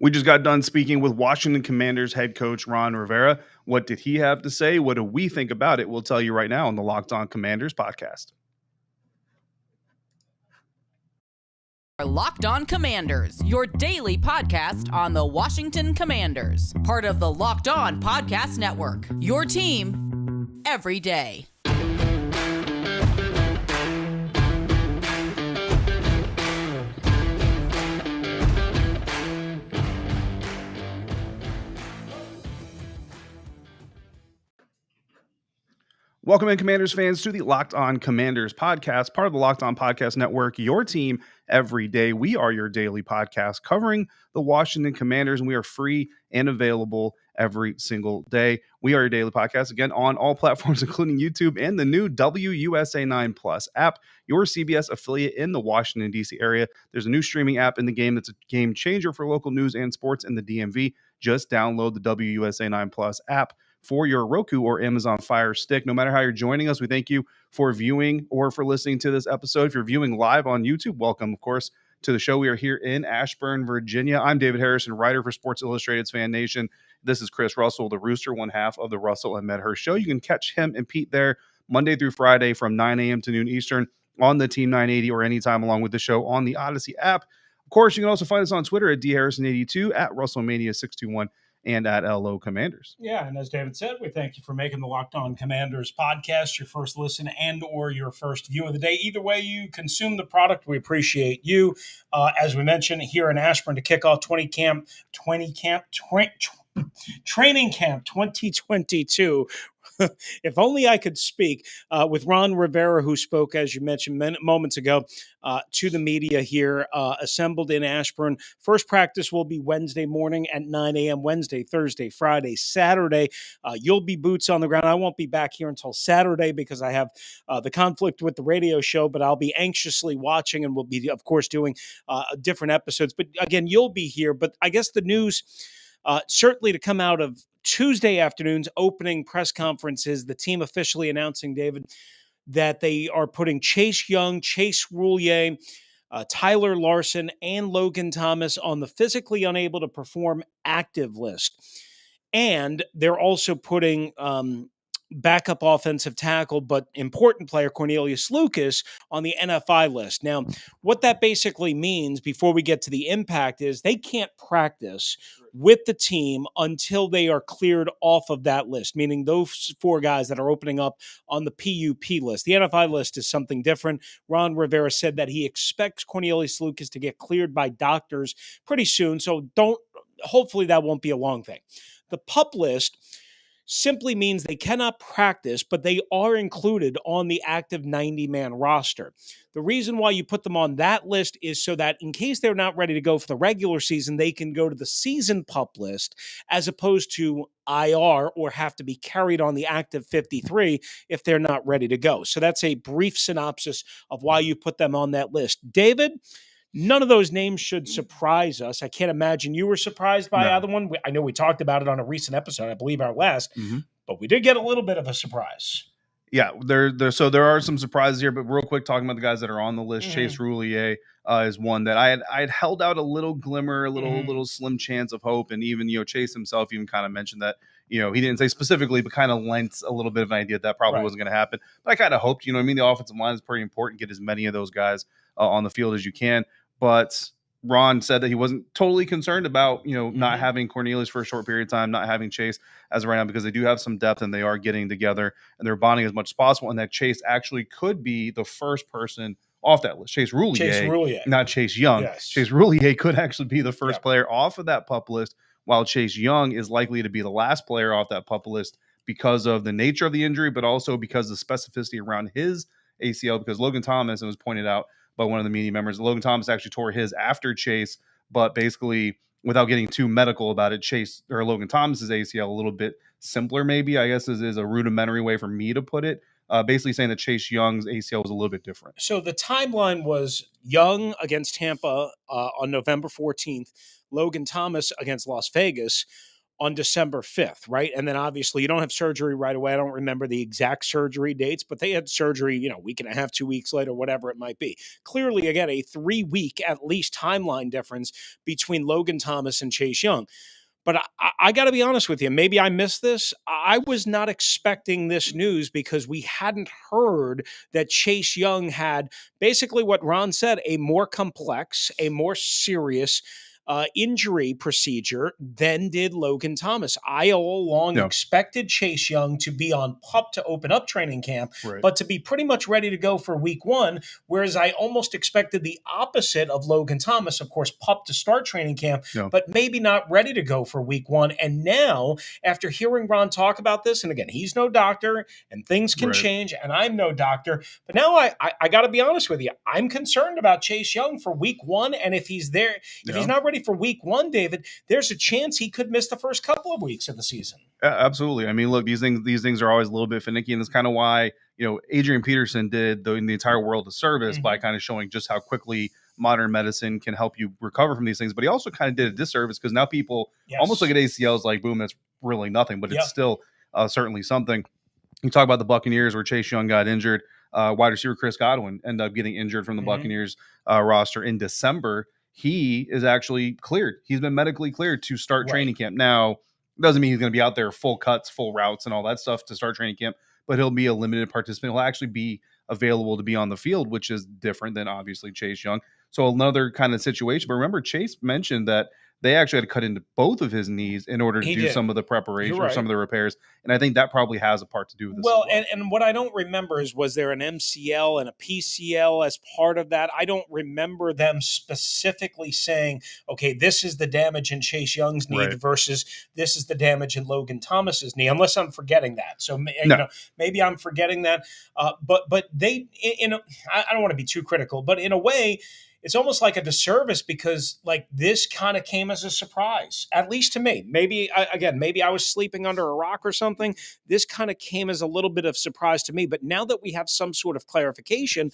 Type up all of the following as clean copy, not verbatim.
We just got done speaking with Washington Commanders head coach Ron Rivera. What did he have to say? What do we think about it? We'll tell you right now on the Locked On Commanders podcast. Locked On Commanders, your daily podcast on the Washington Commanders. Part of the Locked On Podcast Network, your team every day. Welcome in, Commanders fans, to the Locked On Commanders podcast, part of the Locked On Podcast Network, your team every day. We are your daily podcast covering the Washington Commanders, and we are free and available every single day. We are your daily podcast, again, on all platforms, including YouTube and the new WUSA 9 Plus app, your CBS affiliate in the Washington, D.C. area. There's a new streaming app in the game that's a game changer for local news and sports in the DMV. Just download the WUSA 9 Plus app for your Roku or Amazon Fire Stick. No matter how you're joining us, we thank you for viewing or for listening to this episode. If you're viewing live on YouTube, welcome, of course, to the show. We are here in Ashburn, Virginia. I'm David Harrison, writer for Sports Illustrated's Fan Nation. This is Chris Russell, the Rooster, one half of the Russell and Medhurst show. You can catch him and Pete there Monday through Friday from 9 a.m. to noon Eastern on the Team 980 or anytime along with the show on the Audacy app. Of course, you can also find us on Twitter at dharrison82, at RussellMania621, and at LO Commanders. Yeah, and as David said, we thank you for making the Locked On Commanders podcast your first listen and or your first view of the day. Either way you consume the product, we appreciate you. As we mentioned, here in Ashburn to kick off training camp 2022. If only I could speak, with Ron Rivera, who spoke, as you mentioned moments ago, to the media here, assembled in Ashburn. First practice will be Wednesday morning at 9 a.m., Wednesday, Thursday, Friday, Saturday. You'll be boots on the ground. I won't be back here until Saturday because I have the conflict with the radio show, but I'll be anxiously watching, and we'll be, of course, doing different episodes. But again, you'll be here. But I guess the news certainly to come out of Tuesday afternoon's opening press conferences, the team officially announcing, David, that they are putting Chase Young, Chase Roullier, Tyler Larson, and Logan Thomas on the physically unable to perform active list. And they're also putting backup offensive tackle, but important player Cornelius Lucas on the NFI list. Now, what that basically means before we get to the impact is they can't practice with the team until they are cleared off of that list, meaning those four guys that are opening up on the PUP list. The NFI list is something different. Ron Rivera said that he expects Cornelius Lucas to get cleared by doctors pretty soon, so hopefully that won't be a long thing. The PUP list simply means they cannot practice, but they are included on the active 90-man roster. The reason why you put them on that list is so that in case they're not ready to go for the regular season, they can go to the season PUP list as opposed to IR or have to be carried on the active 53 if they're not ready to go. So that's a brief synopsis of why you put them on that list. David, none of those names should surprise us. I can't imagine you were surprised by either one. I know we talked about it on a recent episode, I believe our last, but we did get a little bit of a surprise. Yeah, there are some surprises here, but real quick, talking about the guys that are on the list, Chase Roullier is one that I had held out a little glimmer, a little slim chance of hope, and even Chase himself even kind of mentioned that he didn't say specifically, but kind of lent a little bit of an idea that probably wasn't going to happen. But I kind of hoped, the offensive line is pretty important. Get as many of those guys on the field as you can. But Ron said that he wasn't totally concerned about, not having Cornelius for a short period of time, not having Chase as of right now, because they do have some depth and they are getting together and they're bonding as much as possible. And that Chase actually could be the first person off that list. Chase Roullier, not Chase Young. Yes. Chase Roullier could actually be the first player off of that PUP list, while Chase Young is likely to be the last player off that PUP list because of the nature of the injury, but also because of the specificity around his ACL, because Logan Thomas, it was pointed out by one of the media members, Logan Thomas actually tore his after Chase, but basically, without getting too medical about it, Chase or Logan Thomas's ACL a little bit simpler, maybe, I guess is a rudimentary way for me to put it. Basically saying that Chase Young's ACL was a little bit different. So the timeline was Young against Tampa on November 14th, Logan Thomas against Las Vegas on December 5th, right? And then obviously you don't have surgery right away. I don't remember the exact surgery dates, but they had surgery, a week and a half, 2 weeks later, whatever it might be. Clearly, again, a 3-week at least timeline difference between Logan Thomas and Chase Young. But I got to be honest with you. Maybe I missed this. I was not expecting this news because we hadn't heard that Chase Young had basically what Ron said, a more complex, a more serious injury procedure than did Logan Thomas. I all along expected Chase Young to be on PUP to open up training camp, but to be pretty much ready to go for week 1, whereas I almost expected the opposite of Logan Thomas, of course, PUP to start training camp, but maybe not ready to go for week 1. And now, after hearing Ron talk about this, and again, he's no doctor and things can change, and I'm no doctor, but now I got to be honest with you. I'm concerned about Chase Young for week 1, and if he's there, if he's not ready for week 1, David, there's a chance he could miss the first couple of weeks of the season. Absolutely. I mean, look, these things are always a little bit finicky, and that's kind of why, Adrian Peterson did the entire world a service by kind of showing just how quickly modern medicine can help you recover from these things. But he also kind of did a disservice because now people almost look at ACLs like, boom, that's really nothing, but it's still certainly something. You talk about the Buccaneers where Chase Young got injured. Wide receiver Chris Godwin ended up getting injured from the Buccaneers roster in December. He is actually cleared. He's been medically cleared to start training camp. Now, doesn't mean he's going to be out there full cuts, full routes, and all that stuff to start training camp, but he'll be a limited participant. He'll actually be available to be on the field, which is different than obviously Chase Young. So another kind of situation. But remember, Chase mentioned that they actually had to cut into both of his knees in order to do some of the preparation or some of the repairs. And I think that probably has a part to do with this. Well, and what I don't remember is, was there an MCL and a PCL as part of that? I don't remember them specifically saying, okay, this is the damage in Chase Young's knee versus this is the damage in Logan Thomas's knee, unless I'm forgetting that. So, maybe I'm forgetting that. But they, I don't want to be too critical, but in a way, it's almost like a disservice because this kind of came as a surprise, at least to me. Maybe I was sleeping under a rock or something. This kind of came as a little bit of surprise to me. But now that we have some sort of clarification,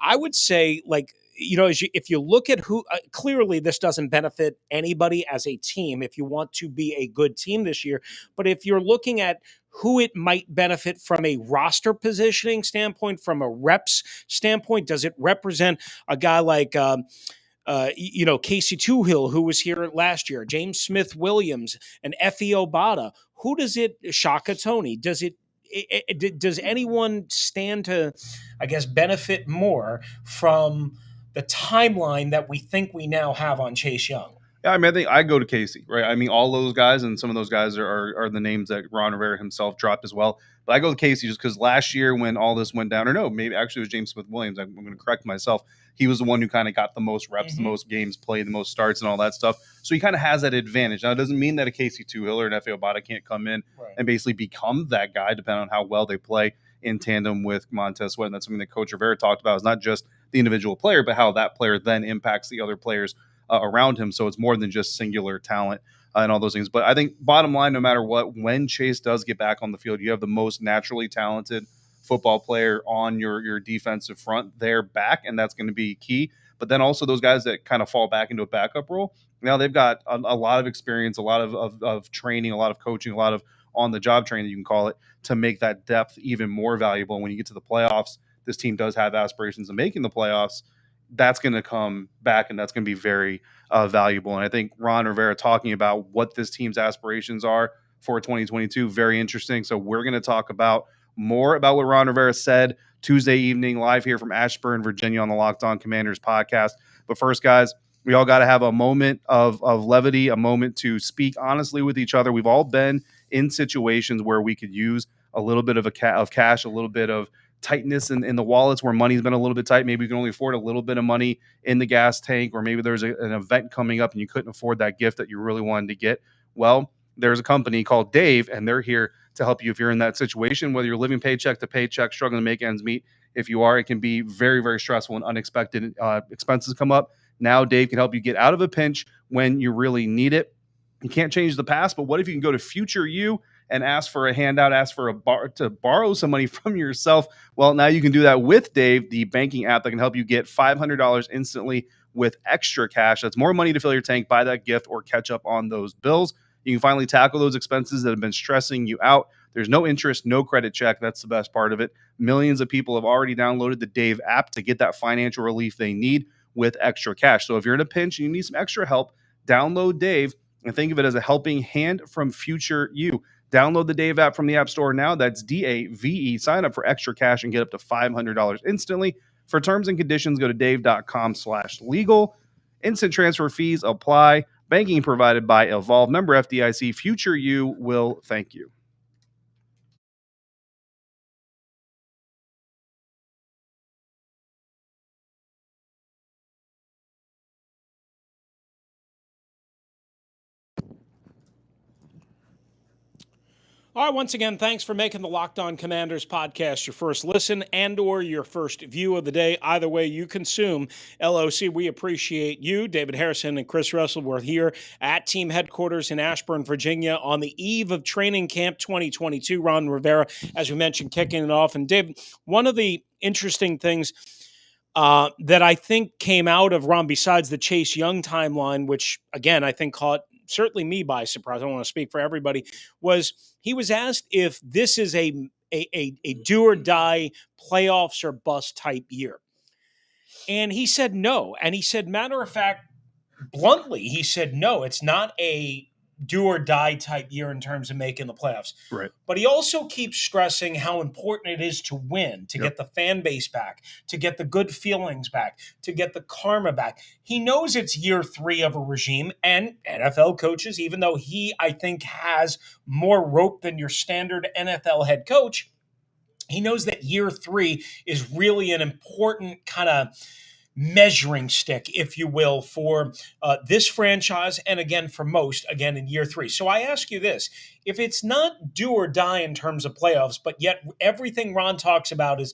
I would say if you look at who clearly this doesn't benefit anybody as a team if you want to be a good team this year. But if you're looking at who it might benefit from a roster positioning standpoint, from a reps standpoint, does it represent a guy like Casey Toohill, who was here last year, James Smith-Williams, and Effie Obata? Who does it, Shaka Tony, does anyone stand to, I guess, benefit more from the timeline that we think we now have on Chase Young? Yeah, I mean, I think I go to Casey, right? I mean, all those guys and some of those guys are the names that Ron Rivera himself dropped as well. But I go to Casey just because last year when all this went down, or no, maybe actually it was James Smith-Williams. I'm going to correct myself. He was the one who kind of got the most reps, the most games played, the most starts and all that stuff. So he kind of has that advantage. Now, it doesn't mean that a Casey Toohill or an Effie Obata can't come in and basically become that guy, depending on how well they play in tandem with Montez Sweat. And that's something that Coach Rivera talked about. It's not just the individual player, but how that player then impacts the other players around him. So it's more than just singular talent and all those things. But I think bottom line, no matter what, when Chase does get back on the field, you have the most naturally talented football player on your defensive front there back, and that's going to be key. But then also those guys that kind of fall back into a backup role, now they've got a lot of experience, a lot of training, a lot of coaching, a lot of on-the-job training, you can call it, to make that depth even more valuable. And when you get to the playoffs, this team does have aspirations of making the playoffs. That's going to come back, and that's going to be very valuable. And I think Ron Rivera talking about what this team's aspirations are for 2022, very interesting. So we're going to talk about more about what Ron Rivera said Tuesday evening live here from Ashburn, Virginia on the Locked On Commanders podcast. But first, guys, we all got to have a moment of levity, a moment to speak honestly with each other. We've all been in situations where we could use a little bit of cash, a little bit of tightness in the wallets where money's been a little bit tight. Maybe you can only afford a little bit of money in the gas tank, or maybe there's an event coming up and you couldn't afford that gift that you really wanted to get. Well, there's a company called Dave, and they're here to help you if you're in that situation, whether you're living paycheck to paycheck, struggling to make ends meet. If you are, it can be very, very stressful and unexpected expenses come up. Now Dave can help you get out of a pinch when you really need it. You can't change the past, but what if you can go to future you and ask for a handout, ask for to borrow some money from yourself? Well, now you can do that with Dave, the banking app that can help you get $500 instantly with extra cash. That's more money to fill your tank, buy that gift, or catch up on those bills. You can finally tackle those expenses that have been stressing you out. There's no interest, no credit check. That's the best part of it. Millions of people have already downloaded the Dave app to get that financial relief they need with extra cash. So if you're in a pinch and you need some extra help, download Dave and think of it as a helping hand from future you. Download the Dave app from the App Store now. That's DAVE. Sign up for extra cash and get up to $500 instantly. For terms and conditions, go to dave.com/legal. Instant transfer fees apply. Banking provided by Evolve. Member FDIC. Future you will thank you. All right, once again, thanks for making the Locked On Commanders podcast your first listen and or your first view of the day. Either way you consume LOC, we appreciate you. David Harrison and Chris Russell were here at team headquarters in Ashburn, Virginia on the eve of training camp 2022. Ron Rivera, as we mentioned, kicking it off. And David, one of the interesting things that I think came out of Ron, besides the Chase Young timeline, which, again, I think caught certainly me by surprise, I don't want to speak for everybody, was he was asked if this is a do or die playoffs or bust type year. And he said no. And he said, matter of fact, bluntly, he said no, it's not a do or die type year in terms of making the playoffs. Right. But he also keeps stressing how important it is to win, to get the fan base back, to get the good feelings back, to get the karma back. He knows it's year 3 of a regime, and NFL coaches, even though he, I think, has more rope than your standard NFL head coach, he knows that year 3 is really an important kind of measuring stick, if you will, for this franchise, and again, for most, again, in year 3. So I ask you this, if it's not do or die in terms of playoffs, but yet everything Ron talks about is,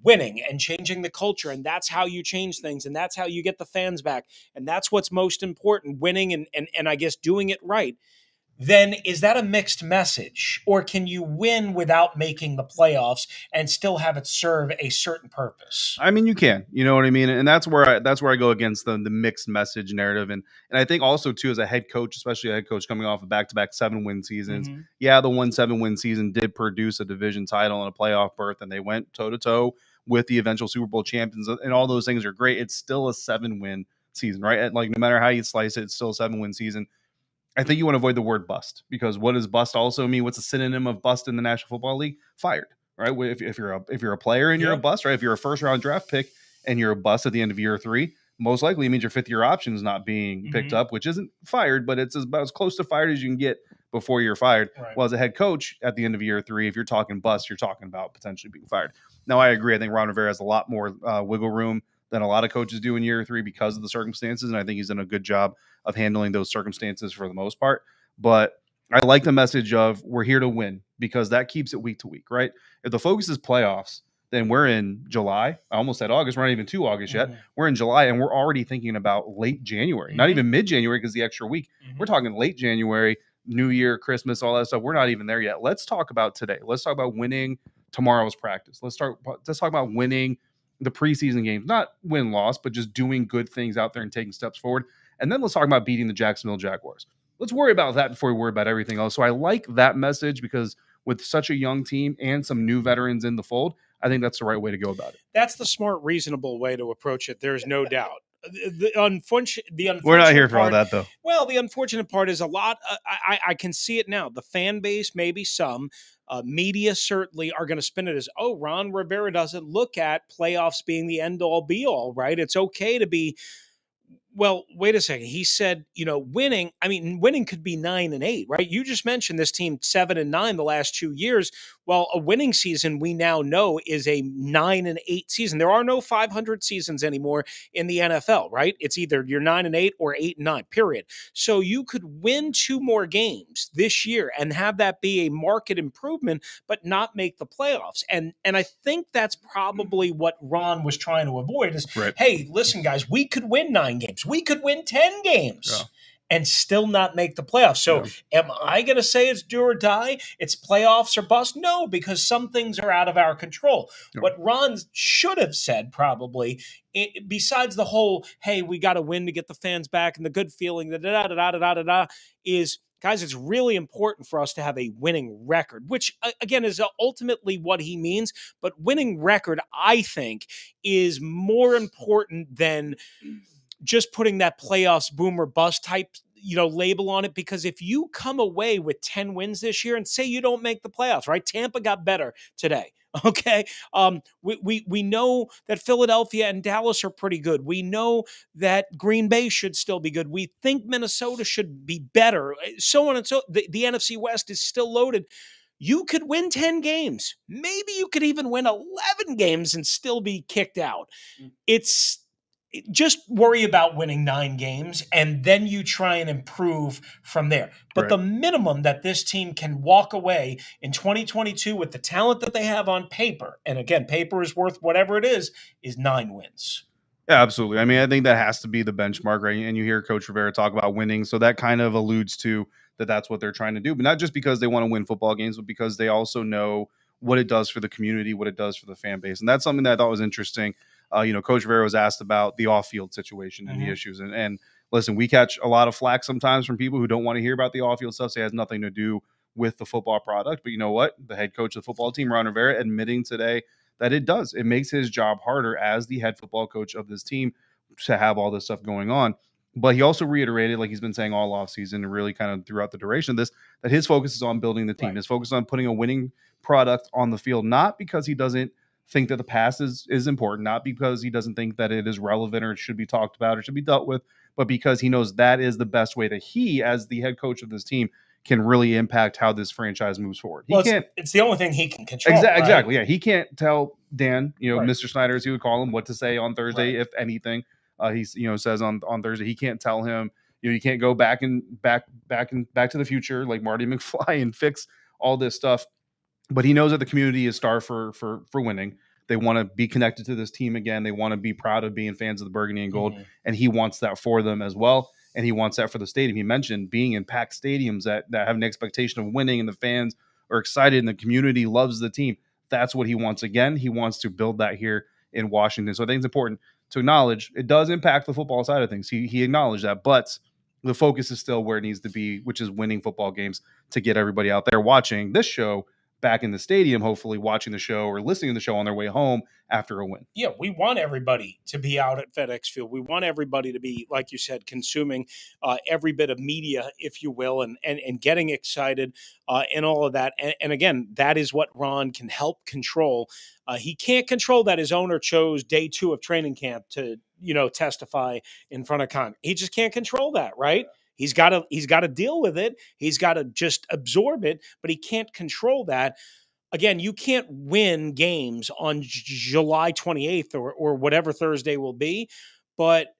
winning and changing the culture, and that's how you change things, and that's how you get the fans back, and that's what's most important, winning and I guess doing it right, then is that a mixed message? Or can you win without making the playoffs and still have it serve a certain purpose? I mean, you can, you know what I mean? And that's where I go against the mixed message narrative. And I think also too, as a head coach, especially a head coach coming off of back-to-back 7-win seasons, yeah, the 7-win season did produce a division title and a playoff berth, and they went toe-to-toe with the eventual Super Bowl champions, and all those things are great. It's still a 7-win season, right? Like, no matter how you slice it, it's still a 7-win season. I think you want to avoid the word bust, because what does bust also mean? What's a synonym of bust in the National Football League? Fired, right? If you're a player and you're a bust, right? If you're a first round draft pick and you're a bust at the end of year 3, most likely it means your 5th year option is not being picked up, which isn't fired, but it's about as close to fired as you can get before you're fired. Right. Well, as a head coach at the end of year 3, if you're talking bust, you're talking about potentially being fired. Now, I agree. I think Ron Rivera has a lot more wiggle room than a lot of coaches do in year 3 because of the circumstances, and I think he's done a good job of handling those circumstances for the most part. But I like the message of we're here to win, because that keeps it week to week, right? If the focus is playoffs, then we're in July. I almost said August. We're not even to August yet. We're in July, and we're already thinking about late January, not even mid-January because the extra week. We're talking late January, New Year, Christmas, all that stuff. We're not even there yet. Let's talk about today. Let's talk about winning tomorrow's practice. Let's talk about winning the preseason games, not win-loss, but just doing good things out there and taking steps forward. And then let's talk about beating the Jacksonville Jaguars. Let's worry about that before we worry about everything else. So I like that message, because with such a young team and some new veterans in the fold, I think that's the right way to go about it. That's the smart, reasonable way to approach it. There's no doubt. The unfortunate We're not here for all that, though. Well, the unfortunate part is a lot. I can see it now. The fan base, maybe some media certainly are going to spin it as, oh, Ron Rivera doesn't look at playoffs being the end all be all, right? It's okay to be. Well, wait a second. He said, winning. I mean, winning could be 9-8, right? You just mentioned this team 7-9 the last 2 years. Well, a winning season, we now know, is a 9-8 season. There are no 500 seasons anymore in the NFL, right? It's either you're 9-8 or 8-9, period. So you could win 2 more games this year and have that be a market improvement, but not make the playoffs. And I think that's probably what Ron was trying to avoid is, hey, listen, guys, we could win 9 games. We could win 10 games and still not make the playoffs. So am I going to say it's do or die? It's playoffs or bust? No, because some things are out of our control. What Ron should have said probably, besides the whole, hey, we got to win to get the fans back and the good feeling, is, guys, it's really important for us to have a winning record, which again is ultimately what he means. But winning record, I think, is more important than just putting that playoffs boom or bust type label on it, because if you come away with 10 wins this year and say you don't make the playoffs, right? Tampa got better today. Okay. We know that Philadelphia and Dallas are pretty good. We know that Green Bay should still be good. We think Minnesota should be better. So on and so the NFC West is still loaded. You could win 10 games. Maybe you could even win 11 games and still be kicked out. It's just worry about winning 9 games, and then you try and improve from there. But the minimum that this team can walk away in 2022 with the talent that they have on paper, and again, paper is worth whatever it is 9 wins. Yeah, absolutely. I mean, I think that has to be the benchmark, right? And you hear Coach Rivera talk about winning, so that kind of alludes to that's what they're trying to do, but not just because they want to win football games, but because they also know what it does for the community, what it does for the fan base. And that's something that I thought was interesting. Coach Rivera was asked about the off-field situation and the issues. And listen, we catch a lot of flack sometimes from people who don't want to hear about the off-field stuff. So it has nothing to do with the football product. But you know what? The head coach of the football team, Ron Rivera, admitting today that it does. It makes his job harder as the head football coach of this team to have all this stuff going on. But he also reiterated, like he's been saying all offseason and really kind of throughout the duration of this, that his focus is on building the team. Right. His focus on putting a winning product on the field, not because he doesn't think that the past is important, not because he doesn't think that it is relevant or it should be talked about or should be dealt with, but because he knows that is the best way that he, as the head coach of this team, can really impact how this franchise moves forward. It's the only thing he can control. Exactly. Yeah. He can't tell Dan, Mr. Snyder, as he would call him, what to say on Thursday, if anything. He says on Thursday, he can't tell him, you can't go back to the future like Marty McFly and fix all this stuff. But he knows that the community is starved for winning. They want to be connected to this team again. They want to be proud of being fans of the burgundy and gold. And he wants that for them as well. And he wants that for the stadium. He mentioned being in packed stadiums that have an expectation of winning and the fans are excited and the community loves the team. That's what he wants. Again, he wants to build that here in Washington. So I think it's important to acknowledge it does impact the football side of things. He acknowledged that, but the focus is still where it needs to be, which is winning football games to get everybody out there watching this show back in the stadium, hopefully watching the show or listening to the show on their way home after a win. Yeah, we want everybody to be out at FedEx Field. We want everybody to be, like you said, consuming every bit of media, if you will, and getting excited and all of that. And again, that is what Ron can help control. He can't control that his owner chose day 2 of training camp to, testify in front of Congress. He just can't control that, right? He's got to deal with it. He's got to just absorb it, but he can't control that. Again, you can't win games on July 28th or whatever Thursday will be, but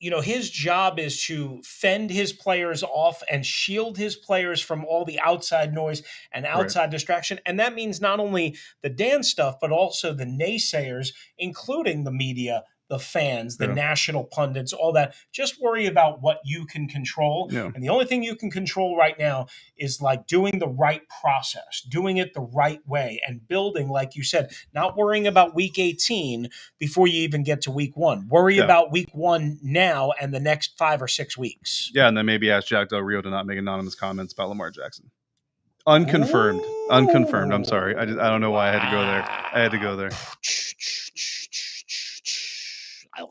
his job is to fend his players off and shield his players from all the outside noise and outside distraction. And that means not only the Dan stuff, but also the naysayers, including the media, the fans, the national pundits, all that. Just worry about what you can control. Yeah. And the only thing you can control right now is like doing the right process, doing it the right way, and building, like you said, not worrying about week 18 before you even get to week 1. Worry about week 1 now and the next 5 or 6 weeks. Yeah, and then maybe ask Jack Del Rio to not make anonymous comments about Lamar Jackson. Unconfirmed. I'm sorry. I don't know why I had to go there. I had to go there. I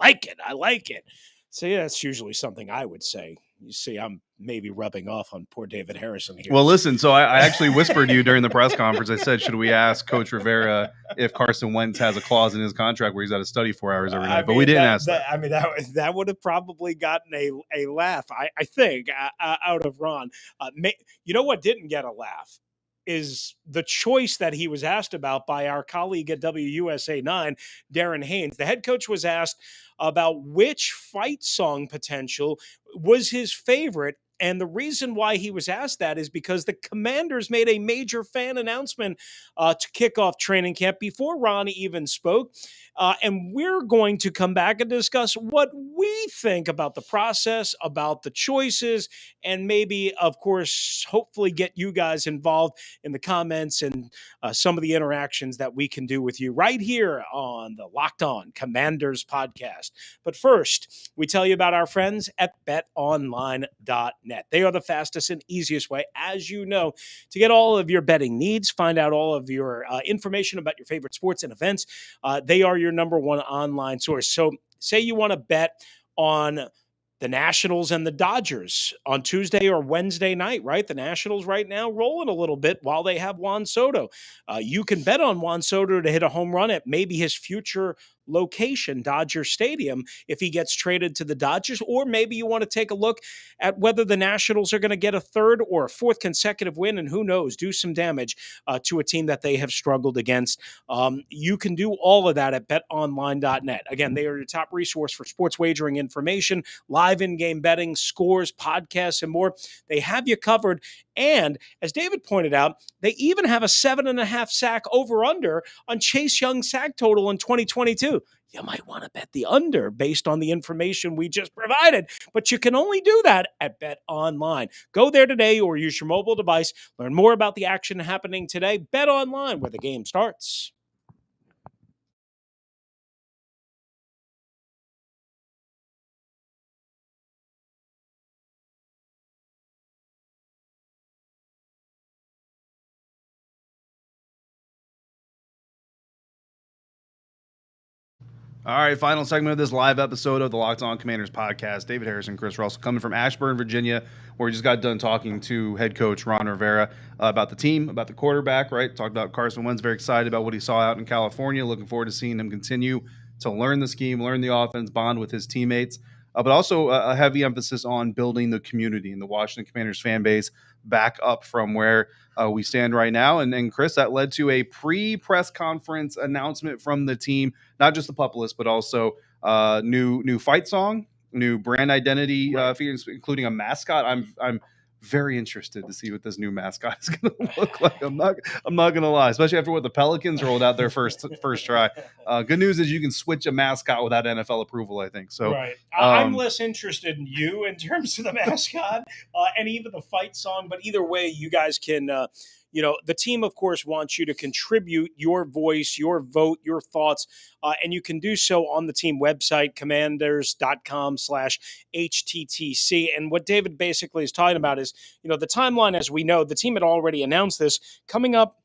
like it. So yeah, that's usually something I would say. You see, I'm maybe rubbing off on poor David Harrison here. Well, listen, so I actually whispered to you during the press conference. I said, should we ask Coach Rivera if Carson Wentz has a clause in his contract where he's got to study 4 hours every night? But we didn't ask that. I mean, that would have probably gotten a laugh, I think, out of Ron. You know what didn't get a laugh is the choice that he was asked about by our colleague at WUSA 9, Darren Haynes. The head coach was asked about which fight song potential was his favorite. And the reason why he was asked that is because the Commanders made a major fan announcement to kick off training camp before Ron even spoke. And we're going to come back and discuss what we think about the process, about the choices, and maybe, of course, hopefully get you guys involved in the comments and some of the interactions that we can do with you right here on the Locked On Commanders podcast. But first, we tell you about our friends at betonline.net. Bet.net. They are the fastest and easiest way, as you know, to get all of your betting needs, find out all of your information about your favorite sports and events. They are your number one online source. So say you want to bet on the Nationals and the Dodgers on Tuesday or Wednesday night, right? The Nationals right now rolling a little bit while they have Juan Soto. You can bet on Juan Soto to hit a home run at maybe his future location, Dodger Stadium, if he gets traded to the Dodgers, or maybe you want to take a look at whether the Nationals are going to get a third or a fourth consecutive win, and who knows, do some damage to a team that they have struggled against. You can do all of that at betonline.net. Again, they are your top resource for sports wagering information, live in-game betting, scores, podcasts, and more. They have you covered. And as David pointed out, they even have a 7.5 sack over-under on Chase Young's sack total in 2022. You might want to bet the under based on the information we just provided, but you can only do that at Bet Online. Go there today or use your mobile device. Learn more about the action happening today. Bet Online, where the game starts. All right, final segment of this live episode of the Locked On Commanders podcast. David Harrison, Chris Russell, coming from Ashburn, Virginia, where we just got done talking to head coach Ron Rivera about the team, about the quarterback, right? Talked about Carson Wentz, very excited about what he saw out in California. Looking forward to seeing him continue to learn the scheme, learn the offense, bond with his teammates, but also a heavy emphasis on building the community and the Washington Commanders fan base back up from where we stand right now. And Chris, that led to a pre-press conference announcement from the team, not just the PUP list, but also new fight song, new brand identity features, including a mascot. I'm very interested to see what this new mascot is going to look like. I'm not going to lie, especially after what the Pelicans rolled out their first try. Good news is you can switch a mascot without NFL approval, I think. So right. I'm less interested in you in terms of the mascot and even the fight song, but either way, you guys can. The team, of course, wants you to contribute your voice, your vote, your thoughts, and you can do so on the team website, commanders.com/HTTC. And what David basically is talking about is, the timeline, as we know, the team had already announced this coming up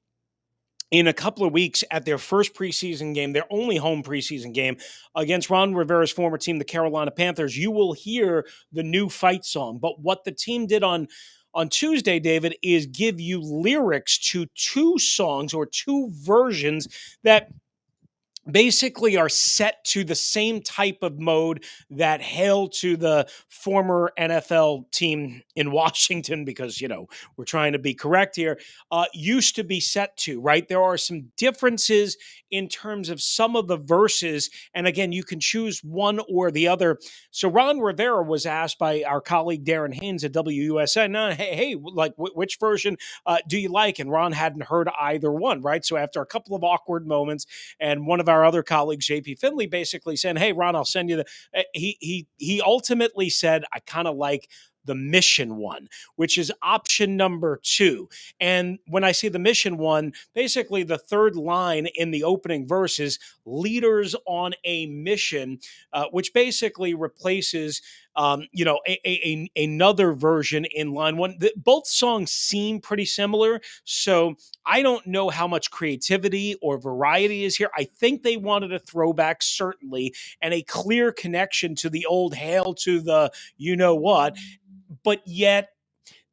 in a couple of weeks at their first preseason game, their only home preseason game against Ron Rivera's former team, the Carolina Panthers. You will hear the new fight song. But what the team did on Tuesday, David, is give you lyrics to two songs or two versions that basically are set to the same type of mode that Hail to the former NFL team in Washington, because, we're trying to be correct here, used to be set to, right? There are some differences in terms of some of the verses. And again, you can choose one or the other. So Ron Rivera was asked by our colleague Darren Haynes at WUSN, hey, which version do you like? And Ron hadn't heard either one, right? So after a couple of awkward moments, and one of our other colleagues, JP Finley, basically said, hey, Ron, I'll send you the, he ultimately said, I kind of like the mission one, which is option number 2. And when I say the mission one, basically the third line in the opening verse is leaders on a mission, which basically replaces another version in line 1. Both songs seem pretty similar, so I don't know how much creativity or variety is here. I think they wanted a throwback, certainly, and a clear connection to the old Hail to the you-know-what, but yet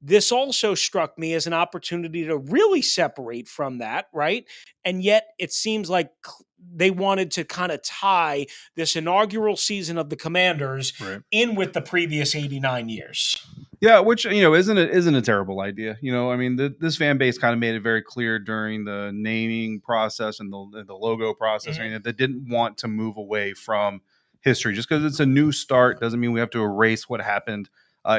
this also struck me as an opportunity to really separate from that, right? And yet it seems like they wanted to kind of tie this inaugural season of the Commanders in with the previous 89 years. Yeah, which isn't a terrible idea. This fan base kind of made it very clear during the naming process and the logo process. Mm-hmm. They didn't want to move away from history. Just because it's a new start doesn't mean we have to erase what happened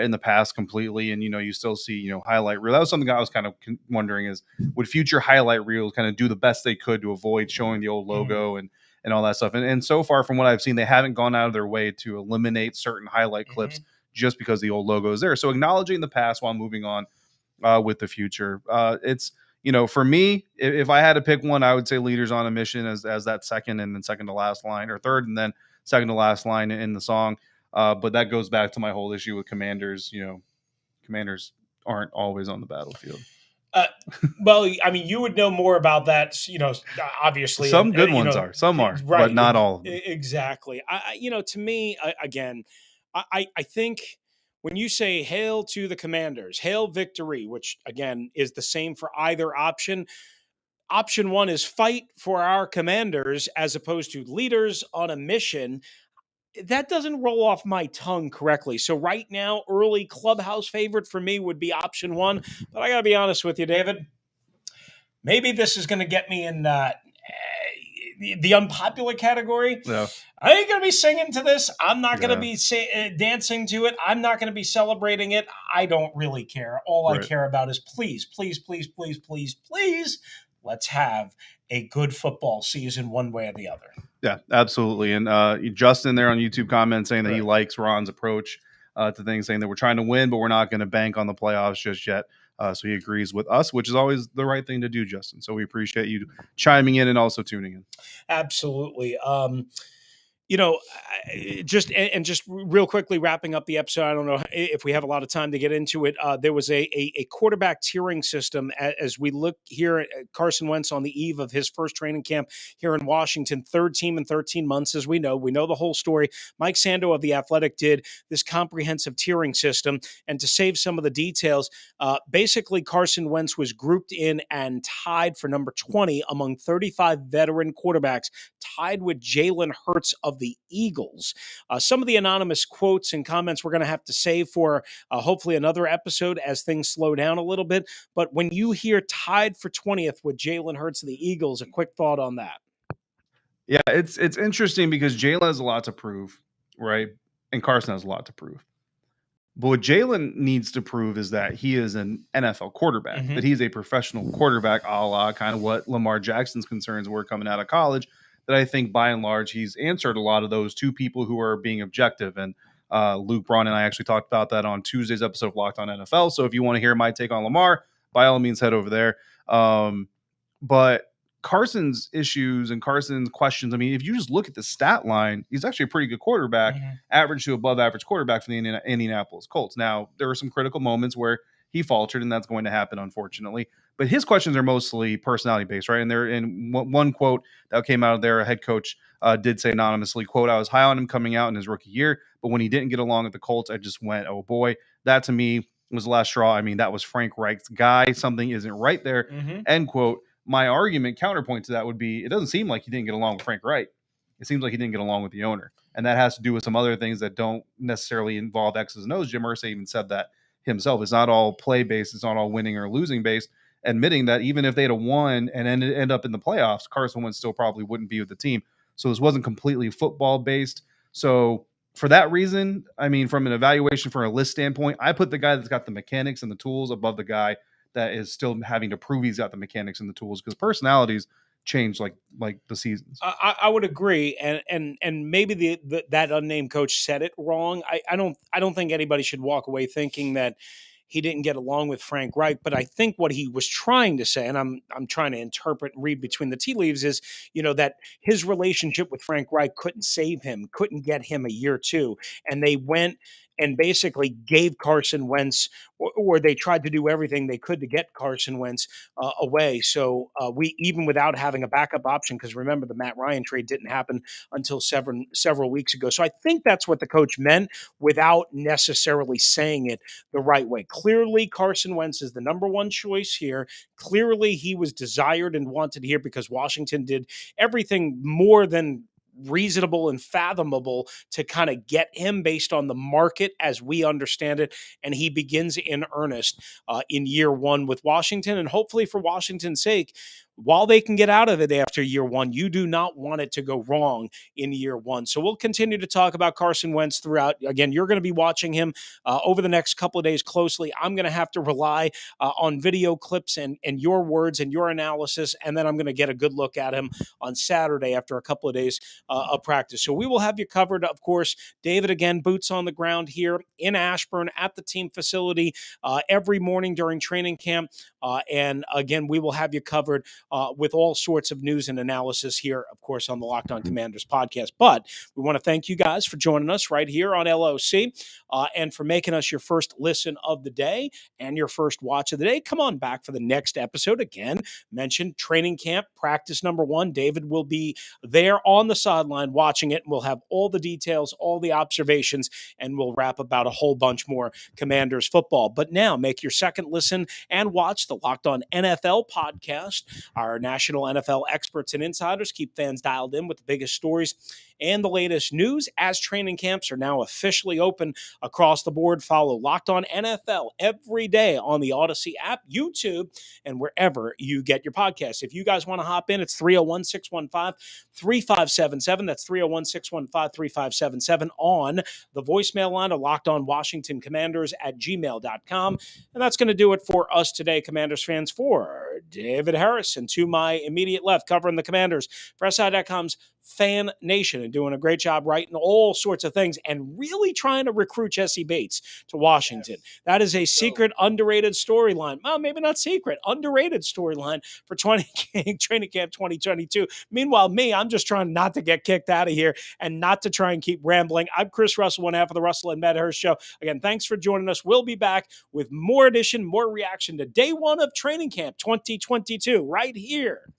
in the past completely. And you still see highlight reel. That was something I was kind of wondering is, would future highlight reels kind of do the best they could to avoid showing the old logo and all that stuff. And so far from what I've seen, they haven't gone out of their way to eliminate certain highlight clips just because the old logo is there. So acknowledging the past while moving on with the future. It's, for me, if I had to pick one, I would say leaders on a mission as that second and then second to last line, or third and then second to last line in the song. But that goes back to my whole issue with Commanders, Commanders aren't always on the battlefield. Well, I mean, you would know more about that, obviously. Some And, good ones are, some are, right, but not all of them. Exactly. To me, again, I think when you say hail to the Commanders, hail victory, which again is the same for either option. Option one is fight for our Commanders as opposed to leaders on a mission. That doesn't roll off my tongue correctly. So right now, early clubhouse favorite for me would be option one. But I got to be honest with you, David. Maybe this is going to get me in the unpopular category. Yeah. I ain't going to be singing to this. I'm not going to be dancing to it. I'm not going to be celebrating it. I don't really care. All I care about is please, please, please, please, please, please, let's have a good football season one way or the other. Yeah, absolutely. And Justin there on YouTube comments saying that he likes Ron's approach to things, saying that we're trying to win, but we're not going to bank on the playoffs just yet. So he agrees with us, which is always the right thing to do, Justin. So we appreciate you chiming in and also tuning in. Absolutely. Just real quickly wrapping up the episode. I don't know if we have a lot of time to get into it. There was a quarterback tiering system as we look here at Carson Wentz on the eve of his first training camp here in Washington, third team in 13 months. As we know the whole story. Mike Sando of The Athletic did this comprehensive tiering system, and to save some of the details, basically Carson Wentz was grouped in and tied for number 20 among 35 veteran quarterbacks, tied with Jalen Hurts of the Eagles. Some of the anonymous quotes and comments we're going to have to save for hopefully another episode as things slow down a little bit. But when you hear tied for 20th with Jalen Hurts of the Eagles, a quick thought on that. Yeah, it's interesting because Jalen has a lot to prove, right? And Carson has a lot to prove. But what Jalen needs to prove is that he is an NFL quarterback, that he's a professional quarterback, a la kind of what Lamar Jackson's concerns were coming out of college. That I think by and large he's answered a lot of those to people who are being objective. And Luke Braun and I actually talked about that on Tuesday's episode of Locked On NFL. So if you want to hear my take on Lamar, by all means head over there. But Carson's issues and Carson's questions, I mean, if you just look at the stat line, he's actually a pretty good quarterback, average to above average quarterback for the Indianapolis Colts. Now, there were some critical moments where he faltered, and that's going to happen, unfortunately. But his questions are mostly personality-based, right? And there, in one quote that came out of there, a head coach did say anonymously, quote, "I was high on him coming out in his rookie year, but when he didn't get along at the Colts, I just went, oh boy, that to me was the last straw. I mean, that was Frank Reich's guy. Something isn't right there," end quote. My argument, counterpoint to that would be, it doesn't seem like he didn't get along with Frank Reich. It seems like he didn't get along with the owner. And that has to do with some other things that don't necessarily involve X's and O's. Jim Irsay even said that himself. It's not all play-based. It's not all winning or losing-based. Admitting that even if they'd have won and end up in the playoffs, Carson Wentz still probably wouldn't be with the team. So this wasn't completely football-based. So for that reason, I mean, from an evaluation for a list standpoint, I put the guy that's got the mechanics and the tools above the guy that is still having to prove he's got the mechanics and the tools, because personalities change like the seasons. I would agree, and maybe that unnamed coach said it wrong. I don't think anybody should walk away thinking that he didn't get along with Frank Reich, but I think what he was trying to say, and I'm trying to interpret and read between the tea leaves, is that his relationship with Frank Reich couldn't save him, couldn't get him a year two, and they went and basically gave Carson Wentz, or they tried to do everything they could to get Carson Wentz away. So we, even without having a backup option, because remember the Matt Ryan trade didn't happen until several weeks ago. So I think that's what the coach meant without necessarily saying it the right way. Clearly, Carson Wentz is the number one choice here. Clearly, he was desired and wanted here because Washington did everything more than reasonable and fathomable to kind of get him based on the market as we understand it. And he begins in earnest in year one with Washington. And hopefully for Washington's sake, while they can get out of it after year one, you do not want it to go wrong in year one. So we'll continue to talk about Carson Wentz throughout. Again, you're going to be watching him over the next couple of days closely. I'm going to have to rely on video clips and your words and your analysis, and then I'm going to get a good look at him on Saturday after a couple of days of practice. So we will have you covered, of course. David, again, boots on the ground here in Ashburn at the team facility every morning during training camp. And again, we will have you covered with all sorts of news and analysis here, of course, on the Locked On Commanders podcast. But we want to thank you guys for joining us right here on LOC and for making us your first listen of the day and your first watch of the day. Come on back for the next episode. Again, mentioned training camp, practice number 1. David will be there on the sideline watching it, and we'll have all the details, all the observations, and we'll wrap about a whole bunch more Commanders football. But now make your second listen and watch the Locked On NFL podcast. Our national NFL experts and insiders keep fans dialed in with the biggest stories and the latest news as training camps are now officially open across the board. Follow Locked On NFL every day on the Audacy app, YouTube, and wherever you get your podcasts. If you guys want to hop in, it's 301-615-3577. That's 301-615-3577 on the voicemail line of Locked On Washington Commanders at gmail.com. And that's going to do it for us today, Commanders fans. For David Harrison, to my immediate left, covering the Commanders for SI.com's Fan Nation, and doing a great job writing all sorts of things and really trying to recruit Jesse Bates to Washington. Yes. That is a secret, underrated storyline. Well, maybe not secret, underrated storyline for training camp 2022. Meanwhile, I'm just trying not to get kicked out of here and not to try and keep rambling. I'm Chris Russell, one half of the Russell and Medhurst Show. Again, thanks for joining us. We'll be back with more reaction to day 1 of training camp 2022 right here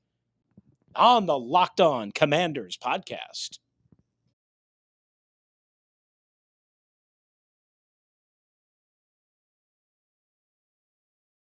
on the Locked On Commanders podcast.